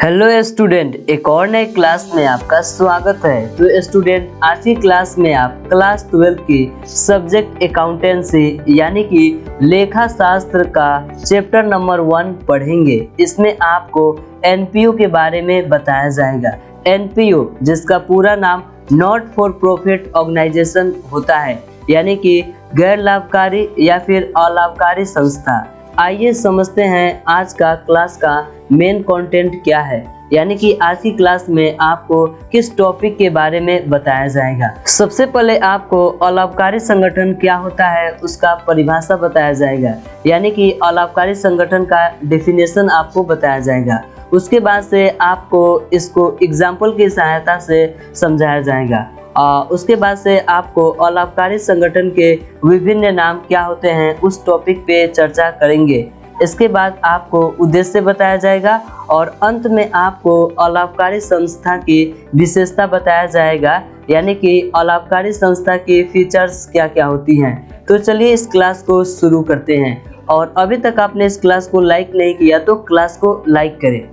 Hello student, एक और नए क्लास में आपका स्वागत है। तो स्टूडेंट, आज की क्लास में आप क्लास 12 की सब्जेक्ट अकाउंटेंसी यानी कि लेखा शास्त्र का चैप्टर नंबर 1 पढ़ेंगे। इसमें आपको एनपीओ के बारे में बताया जाएगा। एनपीओ जिसका पूरा नाम नॉट फॉर प्रॉफिट ऑर्गेनाइजेशन होता है, यानी कि गैर लाभकारी या फिर अलाभकारी संस्था। आइए समझते हैं आज का क्लास का मेन कंटेंट क्या है, यानी कि आज की क्लास में आपको किस टॉपिक के बारे में बताया जाएगा। सबसे पहले आपको अलाभकारी संगठन क्या होता है उसका परिभाषा बताया जाएगा, यानी कि अलाभकारी संगठन का डेफिनेशन आपको बताया जाएगा। उसके बाद से आपको इसको एग्जाम्पल की सहायता से समझाया जाएगा। उसके बाद से आपको अलाभकारी संगठन के विभिन्न नाम क्या होते हैं उस टॉपिक पे चर्चा करेंगे। इसके बाद आपको उद्देश्य बताया जाएगा और अंत में आपको अलाभकारी संस्था की विशेषता बताया जाएगा, यानी कि अलाभकारी संस्था की फीचर्स क्या क्या होती हैं। तो चलिए इस क्लास को शुरू करते हैं। और अभी तक आपने इस क्लास को लाइक नहीं किया तो क्लास को लाइक करें।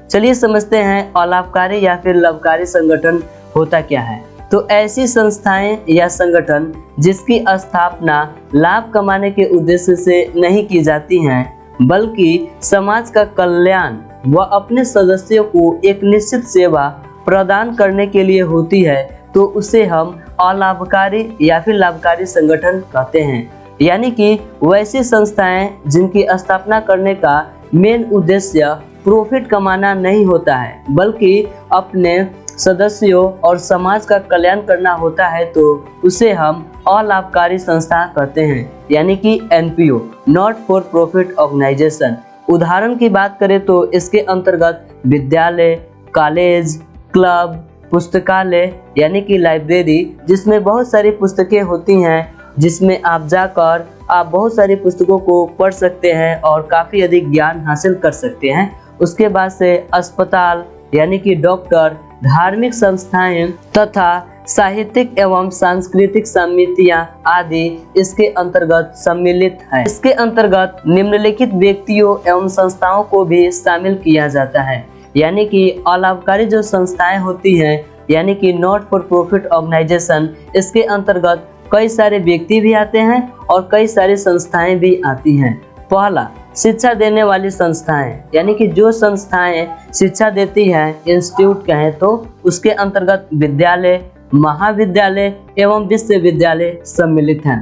चलिए समझते हैं अलाभकारी या फिर लाभकारी संगठन होता क्या है। तो ऐसी संस्थाएं या संगठन जिसकी स्थापना लाभ कमाने के उद्देश्य से नहीं की जाती हैं, बल्कि समाज का कल्याण व अपने सदस्यों को एक निश्चित सेवा प्रदान करने के लिए होती है, तो उसे हम अलाभकारी या फिर लाभकारी संगठन कहते हैं। यानी कि वैसी संस्थाएं जिनकी स्थापना करने का मेन उद्देश्य प्रॉफिट कमाना नहीं होता है, बल्कि अपने सदस्यों और समाज का कल्याण करना होता है, तो उसे हम अलाभकारी संस्था कहते हैं, यानी कि NPO, not for profit organisation. उदाहरण की बात करें तो इसके अंतर्गत विद्यालय, कॉलेज, क्लब, पुस्तकालय यानी कि लाइब्रेरी, जिसमें बहुत सारी पुस्तकें होती हैं, जिसमें आप जाकर आप बहुत सारी पुस्तकों को पढ़ सकते हैं और काफ़ी अधिक ज्ञान हासिल कर सकते हैं। उसके बाद से अस्पताल यानी कि डॉक्टर, धार्मिक संस्थाएं तथा साहित्यिक एवं सांस्कृतिक समितियां आदि इसके अंतर्गत सम्मिलित है। इसके अंतर्गत निम्नलिखित व्यक्तियों एवं संस्थाओं को भी शामिल किया जाता है, यानी कि अलाभकारी जो संस्थाएं होती हैं, यानी कि नॉट फॉर प्रॉफिट ऑर्गेनाइजेशन, इसके अंतर्गत कई सारे व्यक्ति भी आते हैं और कई सारी संस्थाएं भी आती हैं। पहला, शिक्षा देने वाली संस्थाएं, यानी कि जो संस्थाएं शिक्षा देती हैं, इंस्टीट्यूट कहें तो उसके अंतर्गत विद्यालय, महाविद्यालय एवं विश्वविद्यालय सम्मिलित हैं।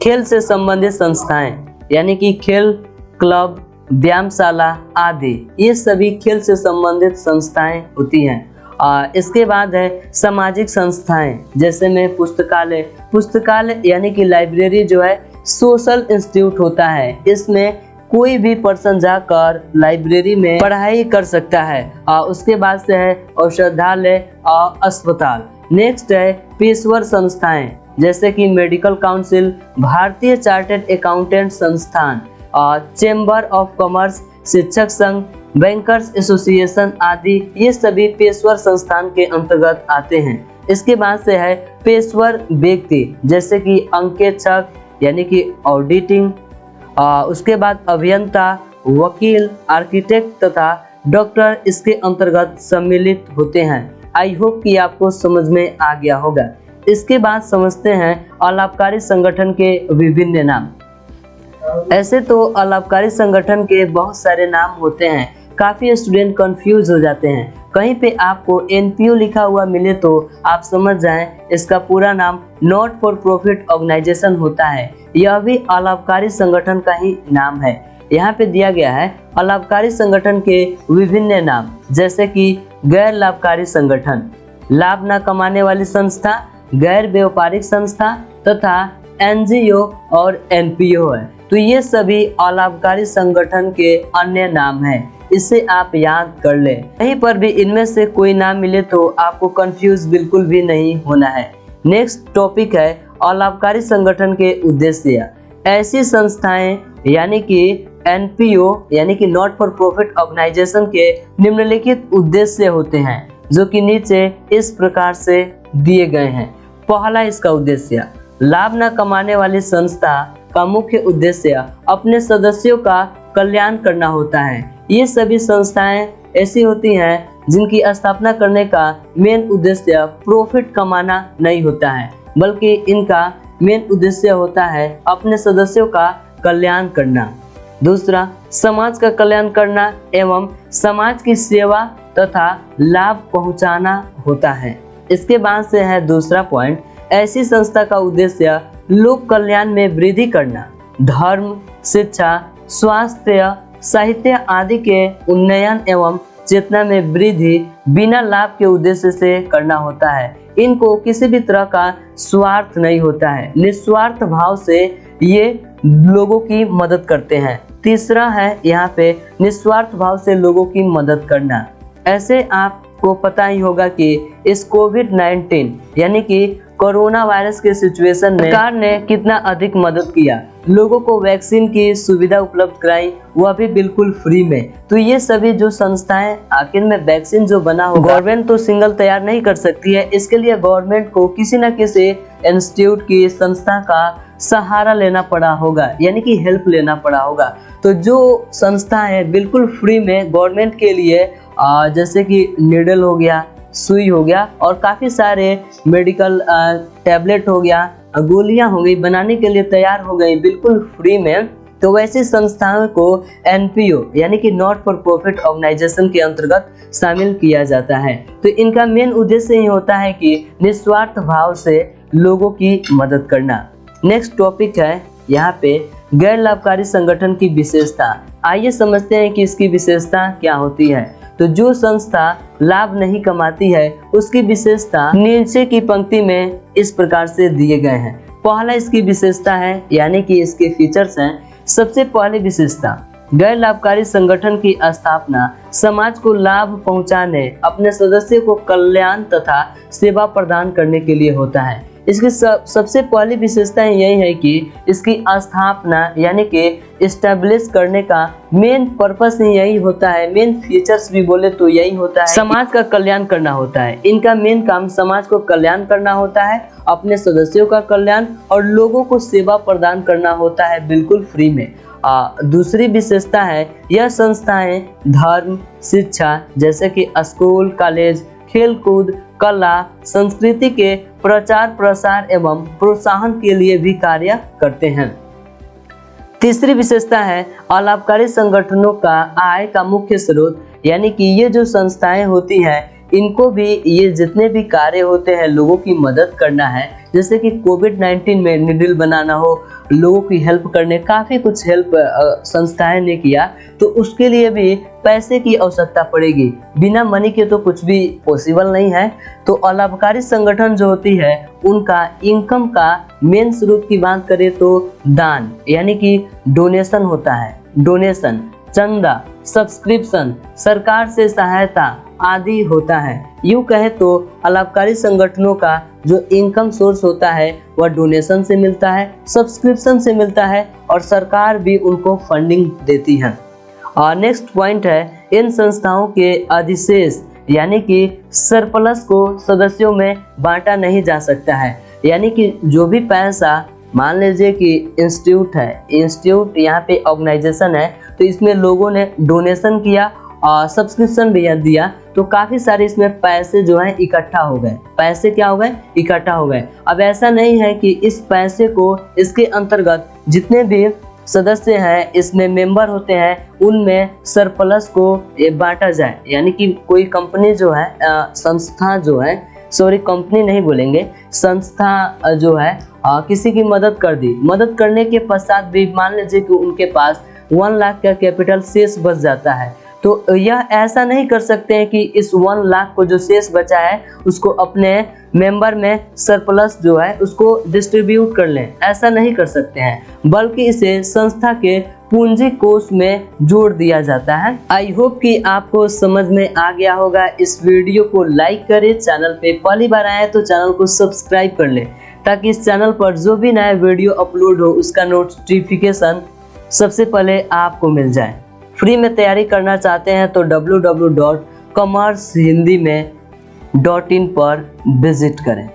खेल से संबंधित संस्थाएं, यानी कि खेल, क्लब, व्यायामशाला आदि, ये सभी खेल से संबंधित संस्थाएं होती हैं। इसके बाद है सामाजिक संस्थाएं, जैसे में पुस्तकालय यानी कि लाइब्रेरी जो है सोशल इंस्टीट्यूट होता है। इसमें कोई भी पर्सन जाकर लाइब्रेरी में पढ़ाई कर सकता है। उसके बाद से है औषधालय और अस्पताल। नेक्स्ट है पेशेवर संस्थाएं, जैसे कि मेडिकल काउंसिल, भारतीय चार्टर्ड अकाउंटेंट संस्थान, चेंबर ऑफ कॉमर्स, शिक्षक संघ, बैंकर्स एसोसिएशन आदि, ये सभी पेशेवर संस्थान के अंतर्गत आते हैं। इसके बाद से है पेशेवर व्यक्ति, जैसे कि अंकेक्षक यानी कि ऑडिटिंग, उसके बाद अभियंता, वकील, आर्किटेक्ट तथा डॉक्टर इसके अंतर्गत सम्मिलित होते हैं। आई होप कि आपको समझ में आ गया होगा। इसके बाद समझते हैं अलाभकारी संगठन के विभिन्न नाम। ऐसे तो अलाभकारी संगठन के बहुत सारे नाम होते हैं, काफ़ी स्टूडेंट कंफ्यूज हो जाते हैं। कहीं पे आपको एनपीओ लिखा हुआ मिले तो आप समझ जाएं इसका पूरा नाम नॉट फॉर प्रॉफिट ऑर्गेनाइजेशन होता है। यह भी अलाभकारी संगठन का ही नाम है। यहाँ पे दिया गया है अलाभकारी संगठन के विभिन्न नाम, जैसे कि गैर लाभकारी संगठन, लाभ न कमाने वाली संस्था, गैर व्यापारिक संस्था तथा एनजीओ और एनपीओ है। तो ये सभी अलाभकारी संगठन के अन्य नाम हैं, इसे आप याद कर लें। कहीं पर भी इनमें से कोई नाम मिले तो आपको कंफ्यूज बिल्कुल भी नहीं होना है। नेक्स्ट टॉपिक है अलाभकारी संगठन के उद्देश्य। ऐसी संस्थाएं यानी कि एनपीओ यानी कि नॉट फॉर प्रॉफिट ऑर्गेनाइजेशन के निम्नलिखित उद्देश्य होते हैं, जो कि नीचे इस प्रकार से दिए गए हैं। पहला इसका उद्देश्य, लाभ न कमाने वाली संस्था का मुख्य उद्देश्य अपने सदस्यों का कल्याण करना होता है। ये सभी संस्थाएं ऐसी होती हैं जिनकी स्थापना करने का मेन उद्देश्य प्रॉफिट कमाना नहीं होता है, बल्कि इनका मेन उद्देश्य होता है अपने सदस्यों का कल्याण करना। दूसरा, समाज का कल्याण करना एवं समाज की सेवा तथा लाभ पहुंचाना होता है। इसके बाद से है दूसरा पॉइंट, ऐसी संस्था का उद्देश्य लोक कल्याण में वृद्धि करना, धर्म, शिक्षा, स्वास्थ्य, साहित्य आदि के उन्नयन एवं चेतना में वृद्धि बिना लाभ के उद्देश्य से करना होता है। इनको किसी भी तरह का स्वार्थ नहीं होता है, निस्वार्थ भाव से ये लोगों की मदद करते हैं। तीसरा है यहाँ पे निस्वार्थ भाव से लोगों की मदद करना। ऐसे आपको पता ही होगा कि इस कोविड-19 यानी कि कोरोना वायरस के सिचुएशन में सरकार ने कितना अधिक मदद किया, लोगों को वैक्सीन की सुविधा उपलब्ध कराई, वह भी बिल्कुल फ्री में। तो ये सभी जो संस्थाएं, आखिर में वैक्सीन जो बना हो, गवर्नमेंट तो सिंगल तैयार नहीं कर सकती है, इसके लिए गवर्नमेंट को किसी न किसी इंस्टीट्यूट की संस्था का सहारा लेना पड़ा होगा, यानी कि हेल्प लेना पड़ा होगा। तो जो संस्था है बिल्कुल फ्री में गवर्नमेंट के लिए जैसे कि नीडल हो गया, सुई हो गया और काफ़ी सारे मेडिकल टैबलेट हो गया, गोलियां हो गई, बनाने के लिए तैयार हो गई बिल्कुल फ्री में। तो वैसी संस्थाओं को NPO यानी कि नॉट फॉर प्रॉफिट ऑर्गेनाइजेशन के अंतर्गत शामिल किया जाता है। तो इनका मेन उद्देश्य ये होता है कि निस्वार्थ भाव से लोगों की मदद करना। नेक्स्ट टॉपिक है यहाँ पे गैर लाभकारी संगठन की विशेषता। आइए समझते हैं कि इसकी विशेषता क्या होती है। तो जो संस्था लाभ नहीं कमाती है उसकी विशेषता नीचे की पंक्ति में इस प्रकार से दिए गए हैं। पहला इसकी विशेषता है यानी कि इसके फीचर्स हैं। सबसे पहली विशेषता, गैर लाभकारी संगठन की स्थापना समाज को लाभ पहुंचाने, अपने सदस्य को कल्याण तथा सेवा प्रदान करने के लिए होता है। इसकी सबसे पहली विशेषता यही है कि इसकी स्थापना यानी कि इस्टेब्लिश करने का मेन पर्पस ही यही होता है, मेन फीचर्स भी बोले तो यही होता है, समाज का कल्याण करना होता है। इनका मेन काम समाज को कल्याण करना होता है, अपने सदस्यों का कल्याण और लोगों को सेवा प्रदान करना होता है बिल्कुल फ्री में। दूसरी विशेषता है यह संस्थाएं धर्म, शिक्षा जैसे कि स्कूल, कॉलेज, खेलकूद, कला, संस्कृति के प्रचार प्रसार एवं प्रोत्साहन के लिए भी कार्य करते हैं। तीसरी विशेषता है अलाभकारी संगठनों का आय का मुख्य स्रोत, यानी कि ये जो संस्थाएं होती हैं इनको भी ये जितने भी कार्य होते हैं लोगों की मदद करना है, जैसे कि कोविड-19 में निडल बनाना हो, लोगों की हेल्प करने, काफ़ी कुछ हेल्प संस्थाएं ने किया, तो उसके लिए भी पैसे की आवश्यकता पड़ेगी। बिना मनी के तो कुछ भी पॉसिबल नहीं है। तो अलाभकारी संगठन जो होती है उनका इनकम का मेन स्रोत की बात करें तो दान यानी कि डोनेशन होता है, डोनेशन, चंदा, सब्सक्रिप्शन, सरकार से सहायता आदि होता है। यूँ कहे तो अलाभकारी संगठनों का जो इनकम सोर्स होता है वह डोनेशन से मिलता है, सब्सक्रिप्शन से मिलता है और सरकार भी उनको फंडिंग देती है। और नेक्स्ट पॉइंट है इन संस्थाओं के अधिशेष यानी कि सरप्लस को सदस्यों में बांटा नहीं जा सकता है, यानी कि जो भी पैसा, मान लीजिए कि इंस्टीट्यूट है, इंस्टीट्यूट यहाँ पे ऑर्गेनाइजेशन है, तो इसमें लोगों ने डोनेशन किया और सब्सक्रिप्शन भी दिया, तो काफ़ी सारे इसमें पैसे जो हैं इकट्ठा हो गए। पैसे क्या हो गए? इकट्ठा हो गए। अब ऐसा नहीं है कि इस पैसे को इसके अंतर्गत जितने भी सदस्य हैं, इसमें मेंबर होते हैं, उनमें सरप्लस को बांटा जाए, यानी कि कोई कंपनी जो है, संस्था जो है, सॉरी कंपनी नहीं बोलेंगे, संस्था जो है किसी की मदद कर दी, मदद करने के पश्चात भी मान लीजिए कि उनके पास 1 लाख का कैपिटल शेष बच जाता है, तो यह ऐसा नहीं कर सकते हैं कि इस 1 लाख को जो शेष बचा है उसको अपने मेंबर में सरप्लस जो है उसको डिस्ट्रीब्यूट कर लें, ऐसा नहीं कर सकते हैं, बल्कि इसे संस्था के पूंजी कोष में जोड़ दिया जाता है। आई होप कि आपको समझ में आ गया होगा। इस वीडियो को लाइक करें, चैनल पे पहली बार आए तो चैनल को सब्सक्राइब कर लें ताकि इस चैनल पर जो भी नया वीडियो अपलोड हो उसका नोटिफिकेशन सबसे पहले आपको मिल जाए। फ्री में तैयारी करना चाहते हैं तो www.commercehindi.in पर विजिट करें।